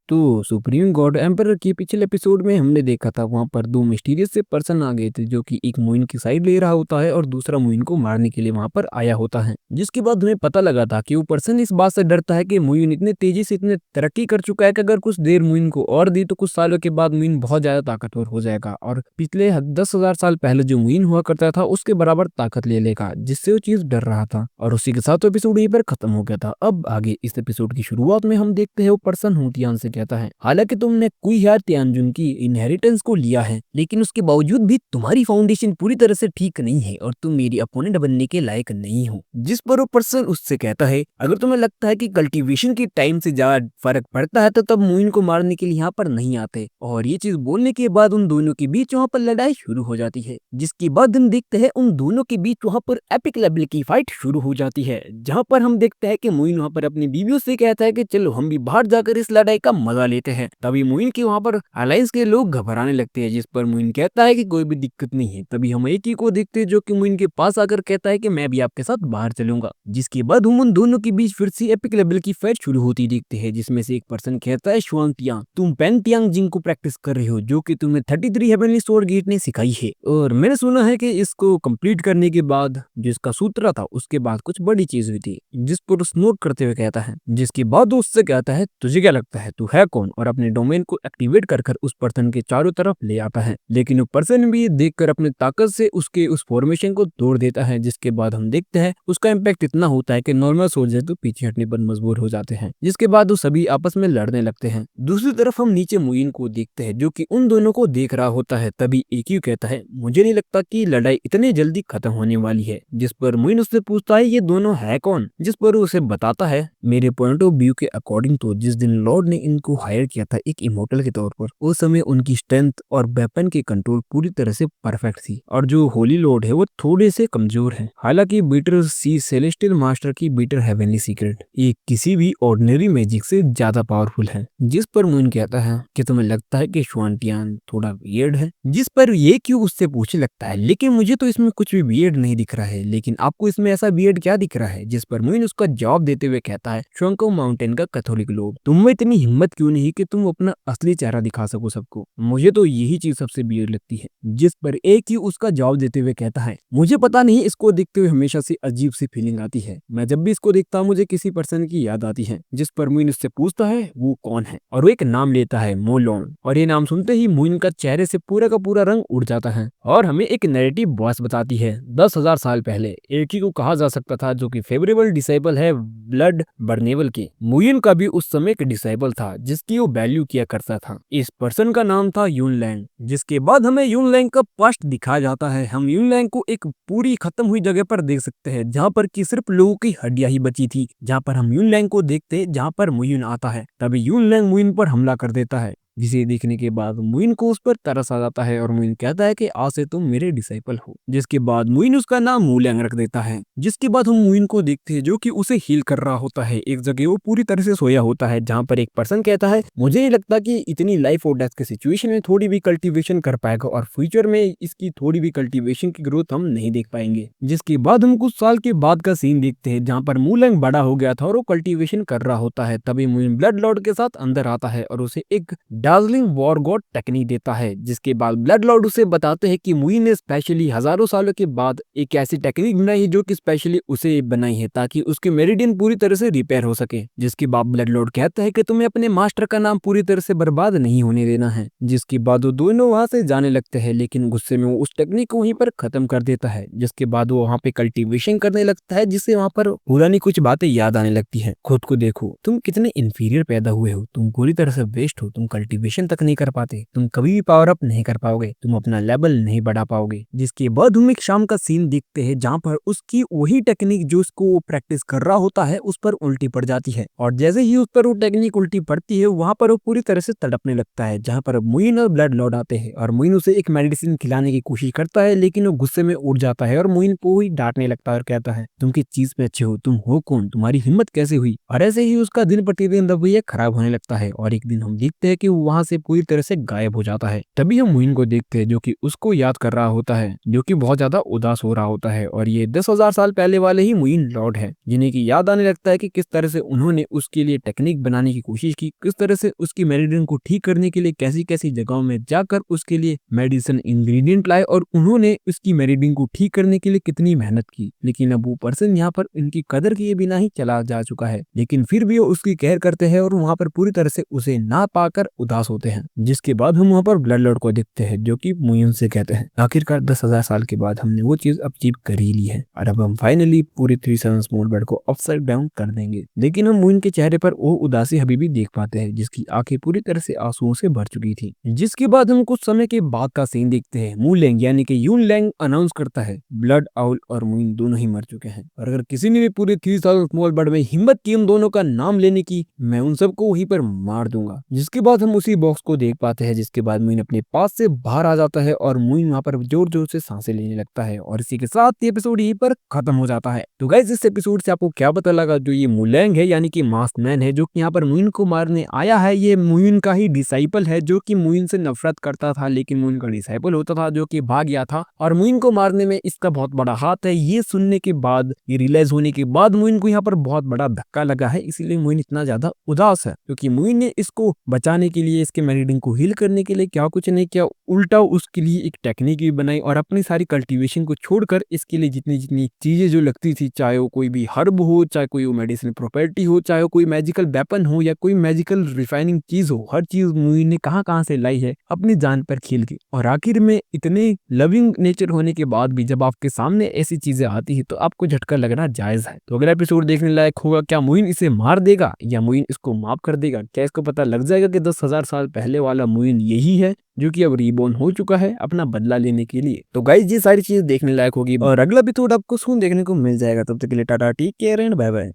तो supreme God emperor के पिछले एपिसोड में हमने देखा था वहां पर दो मिस्टीरियस से पर्सन आ गए थे जो कि एक मुइन की साइड ले रहा होता है और दूसरा मुइन को मारने के लिए वहां पर आया होता है। जिसके बाद हमें पता लगा था कि वो पर्सन इस बात से डरता है कि मुइन इतने तेजी से इतने तरक्की कर चुका है कि अगर कुछ देर मुइन को और दी तो कुछ सालों के बाद मुइन बहुत ज्यादा ताकतवर हो जाएगा और पिछले 10,000 साल पहले जो मुइन हुआ करता था उसके बराबर ताकत ले लेगा, जिससे वो चीज डर रहा था। और उसी के साथ एपिसोड यहीं पर खत्म हो गया था। अब आगे इस एपिसोड की शुरुआत में हम देखते हैं वो पर्सन हुटियान से कहता है, हालांकि तुमने कुइहार तियानजुन की इनहेरिटेंस को लिया है लेकिन उसके बावजूद भी तुम्हारी फाउंडेशन पूरी तरह से ठीक नहीं है और तुम मेरी अपोनेंट बनने के लायक नहीं हो। जिस पर वो पर्सन उससे कहता है, अगर तुम्हें लगता है कि कल्टीवेशन की टाइम से ज्यादा फर्क पड़ता है तो तब मुइन को मारने के लिए यहाँ पर नहीं आते। और ये चीज बोलने के बाद उन दोनों के बीच वहाँ पर लड़ाई शुरू हो जाती है, जिसके बाद हम देखते हैं उन दोनों के बीच वहाँ पर एपिक लेवल की फाइट शुरू हो जाती है, जहाँ पर हम देखते हैं कि मुइन वहाँ पर अपनी बीवियों से कहता है कि चलो हम भी बाहर जाकर इस लड़ाई का मजा लेते हैं। तभी मुइन के वहाँ पर अलायंस के लोग घबराने लगते हैं, जिस पर मुइन कहता है कि कोई भी दिक्कत नहीं है। तभी हम एक ही को देखते हैं जो कि मुइन के पास आकर कहता है कि मैं भी आपके साथ बाहर चलूंगा। जिसके बाद हम उन दोनों के बीच फिर से एपिक लेवल की फाइट शुरू होती देखते हैं, जिसमें से एक पर्सन कहता है, शुआंग तियांग तुम पेन तियांग जिंग को प्रैक्टिस कर रहे हो जो कि तुम्हें 33 हेवनली स्वॉर्ड गेट ने सिखाई है, और मैंने सुना है कि इसको कंप्लीट करने के बाद जो इसका सूत्र था उसके बाद कुछ बड़ी चीज हुई थी। जिस पर उस नोट करते हुए कहता है, जिसके बाद वो उससे कहता है तुझे क्या लगता है तू है कौन, और अपने डोमेन को एक्टिवेट कर उस पर्सन के चारों तरफ ले आता है। लेकिन वो पर्सन भी देखकर अपनी ताकत से उसके उस फॉर्मेशन को तोड़ देता है। जिसके बाद हम देखते हैं उसका इम्पैक्ट इतना होता है कि नॉर्मल सोल्जर तो पीछे हटने पर मजबूर हो जाते हैं। जिसके बाद वो सभी आपस में लड़ने लगते हैं। दूसरी तरफ हम नीचे मुइन को देखते हैं जो कि उन दोनों को देख रहा होता है। तभी एक ही कहता है, मुझे नहीं लगता कि लड़ाई इतनी जल्दी खत्म होने वाली है। जिस पर मुइन उससे पूछता है ये दोनों है कौन, जिस पर वो उसे बताता है, मेरे पॉइंट ऑफ व्यू के अकॉर्डिंग तो जिस दिन लॉर्ड ने इनको हायर किया था एक इमोर्टल के तौर पर, उस समय उनकी स्ट्रेंथ और वेपन की कंट्रोल पूरी तरह से परफेक्ट थी, और जो होली लॉर्ड है वो थोड़े से कमजोर है। हालांकि बीटर सी सेलेस्टियल मास्टर की बीटर हेवनली सीक्रेट ये किसी भी ऑर्डिनरी मैजिक से ज्यादा पावरफुल है। जिस पर मुइन कहता है कि तुम्हें लगता है कि शुआंटियान थोड़ा वियर्ड है, जिस पर ये क्यों उससे पूछने लगता है, लेकिन मुझे तो इसमें कुछ भी वियर्ड नहीं दिख रहा है, लेकिन आपको इसमें ऐसा वियर्ड क्या दिख रहा है। जिस पर मुइन उसका जवाब देते हुए कहता है, शुआंगकाओ माउंटेन का कैथोलिक लोग, तुम में इतनी हिम्मत क्यों नहीं कि तुम अपना असली चेहरा दिखा सको सबको, मुझे तो यही चीज सबसे वियर्ड लगती है। जिस पर एक ही उसका जवाब देते हुए कहता है, मुझे पता नहीं इसको देखते हुए हमेशा से अजीब सी फीलिंग आती है, मैं जब भी इसको देखता हूँ मुझे किसी पर्सन की याद आती है। जिस पर मुइन उससे पूछता है वो कौन है, और वो एक नाम लेता है, मोलोन, और ये नाम सुनते ही मुइन का चेहरे से पूरा का पूरा रंग उड़ जाता है। और हमें एक नैरेटिव वॉइस बताती है 10,000 साल पहले एक ही को कहा जा सकता था जो कि फेवरेबल डिसाइबल है ब्लड बर्नेवल के। मुइन का भी उस समय एक डिसाइबल था जिसकी वो वैल्यू किया करता था। इस पर्सन का नाम था यूनलैंग। जिसके बाद हमें यूनलैंग का पास्ट दिखाया जाता है। हम यूनलैंग को एक पूरी खत्म हुई जगह पर देख सकते हैं जहाँ पर की सिर्फ लोगों की हड्डियां ही बची थी। जहाँ पर हम यूनलैंग को देखते हैं जहाँ पर मुइन आता है, तभी यूनलैंग मुइन पर हमला कर देता है, जिसे देखने के बाद मुइन को उस पर तरस आ जाता है और मुइन कहता है कि आज से तुम मेरे डिसाइपल हो। जिसके बाद मुइन उसका नाम मूलैंग रख देता है। जिसके बाद हम मुइन को देखते हैं जो कि उसे हील कर रहा होता है। एक जगह वो पूरी तरह से सोया होता है जहाँ पर एक पर्सन कहता है, मुझे नहीं लगता कि इतनी लाइफ और डेथ के सिचुएशन में थोड़ी भी कल्टीवेशन कर पाएगा और फ्यूचर में इसकी थोड़ी भी कल्टीवेशन की ग्रोथ हम नहीं देख पाएंगे। जिसके बाद हम कुछ साल के बाद का सीन देखते हैं जहाँ पर मूलैंग बड़ा हो गया था और वो कल्टीवेशन कर रहा होता है। तभी मुइन ब्लड लॉर्ड के साथ अंदर आता है और उसे एक डार्जलिंग वॉर गॉड टेक्निक देता है। जिसके बाद ब्लड लॉर्ड उसे बताते हैं कि मुइन ने स्पेशली हजारों सालों के बाद एक ऐसी टेक्निक बनाई है जो कि स्पेशली उसे बनाई है ताकि उसके मेरिडियन पूरी तरह से रिपेयर हो सके। जिसके बाद ब्लड लॉर्ड कहता है कि तुम्हें अपने मास्टर का नाम पूरी तरह से बर्बाद नहीं होने देना है। जिसके बाद वो दोनों वहां से जाने लगते हैं, लेकिन गुस्से में वो उस टेक्निक को वहीं पर खत्म कर देता है। जिसके बाद वो वहां पे कल्टीवेशन करने लगता है, जिससे वहां पर पुरानी कुछ बातें याद आने लगती है। खुद को देखो, तुम कितने इंफीरियर पैदा हुए हो, तुम पूरी तरह से वेस्ट हो, तुम कल्टीवेशन तक नहीं कर पाते, तुम कभी भी पावर अप नहीं कर पाओगे, तुम अपना लेवल नहीं बढ़ा पाओगे। जिसके बाद हम एक शाम का सीन देखते हैं जहाँ पर उसकी वही टेक्निक जो उसको वो प्रैक्टिस कर रहा होता है उस पर उल्टी पड़ जाती है, और जैसे ही उस पर वो टेक्निक उल्टी पड़ती है वहां पर वो पूरी तरह से तड़पने लगता है। जहाँ पर मुइन और ब्लड लॉर्ड आते हैं और मुइन उसे एक मेडिसिन खिलाने की कोशिश करता है, लेकिन वो गुस्से में उड़ जाता है और मुइन को ही डांटने लगता है और कहता है, तुम किस चीज पे अच्छे हो, तुम हो कौन, तुम्हारी हिम्मत कैसे हुई। और ऐसे ही उसका दिन प्रतिदिन रवैया खराब होने लगता है। और एक दिन हम देखते हैं कि वो वहाँ से पूरी तरह से गायब हो जाता है। तभी हम मोइन को देखते हैं जो कि उसको याद कर रहा होता है, जो कि बहुत ज्यादा उदास हो रहा होता है। और ये 10,000 साल पहले वाले ही मोइन लॉर्ड है, जिन्हें की याद आने लगता है कि किस तरह से उन्होंने उसके लिए टेक्निक बनाने की कोशिश की, किस तरह से उसकी मेरिडियन को ठीक करने के लिए कैसी कैसी जगहों में जाकर उसके लिए मेडिसिन इंग्रेडिएंट लाए और उन्होंने उसकी मेरिडियन को ठीक करने के लिए कितनी मेहनत की। लेकिन अब वो पर्सन यहाँ पर इनकी कदर किए बिना ही चला जा चुका है, लेकिन फिर भी वो उसकी केयर करते हैं और वहाँ पर पूरी तरह से उसे ना पाकर उदास होते हैं। जिसके बाद हम वहाँ पर ब्लड लॉर्ड को देखते हैं जो कि मोइन से कहते हैं, आखिरकार 10,000 साल के बाद हमने वो चीज अचीव कर ही ली है और अब हम फाइनली पूरे 3 स्मॉल बेड को अपसाइड डाउन कर देंगे। लेकिन हम मोइन के चेहरे पर वो उदासी अभी भी देख पाते हैं, जिसकी आंखें पूरी तरह से आंसुओं से भर चुकी थी। जिसके बाद हम कुछ समय के बाद का सीन देखते हैं। मूलैंग यानी कि यून लैंग अनाउंस करता है ब्लड आउल और मोइन दोनों ही मर चुके हैं, और अगर किसी ने भी पूरे 3 स्मॉल बेड में हिम्मत की उन दोनों का नाम लेने की, मैं उन सबको वहीं पर मार दूंगा। जिसके बाद हम उसी बॉक्स को देख पाते हैं, जिसके बाद मोइन अपने पास से बाहर आ जाता है और मोइन वहां पर जोर जोर से सांसें लेने लगता है। और इसी के साथ ये एपिसोड यहीं पर खत्म हो जाता है। तो गाइस इस एपिसोड से आपको क्या पता लगा? जो ये मूलैंग है यानी कि मास्क मैन है, जो कि यहाँ पर मोइन को मारने आया है, ये मोइन का ही डिसाइपल है जो कि मोइन से नफरत करता था, लेकिन मोइन का डिसाइपल होता था जो कि भाग गया था और मोइन को मारने में इसका बहुत बड़ा हाथ है। ये सुनने के बाद, ये रियलाइज होने के बाद मोइन को यहाँ पर बहुत बड़ा धक्का लगा है, इसीलिए मोइन इतना ज्यादा उदास है, क्योंकि मोइन ने इसको बचाने के लिए, इसके मेरिडियन को हील करने के लिए क्या कुछ नहीं किया, उल्टा उसके लिए एक टेक्निक भी बनाई और अपनी सारी कल्टीवेशन को छोड़कर इसके लिए जितनी जितनी चीजें जो लगती थी, चाहे वो कोई भी हर्ब हो, चाहे कोई मेडिसिन प्रॉपर्टी हो, चाहे वो कोई मैजिकल वेपन हो या कोई मैजिकल रिफाइनिंग चीज हो, हर चीज मोइन ने कहां से लाई है अपनी जान पर खेल के। और आखिर में इतने लविंग नेचर होने के बाद भी जब आपके सामने ऐसी चीजें आती है तो आपको झटका लगना जायज है। तो अगला एपिसोड देखने लायक होगा। क्या मोइन इसे मार देगा या मोइन इसको माफ कर देगा? क्या इसको पता लग जाएगा कि 10,000 साल पहले वाला मोइन यही है जो कि अब रीबोर्न हो चुका है अपना बदला लेने के लिए? तो गाइस ये सारी चीजें देखने लायक होगी और अगला एपिसोड आपको सून देखने को मिल जाएगा। तब तक के लिए ta ta, take care and bye bye.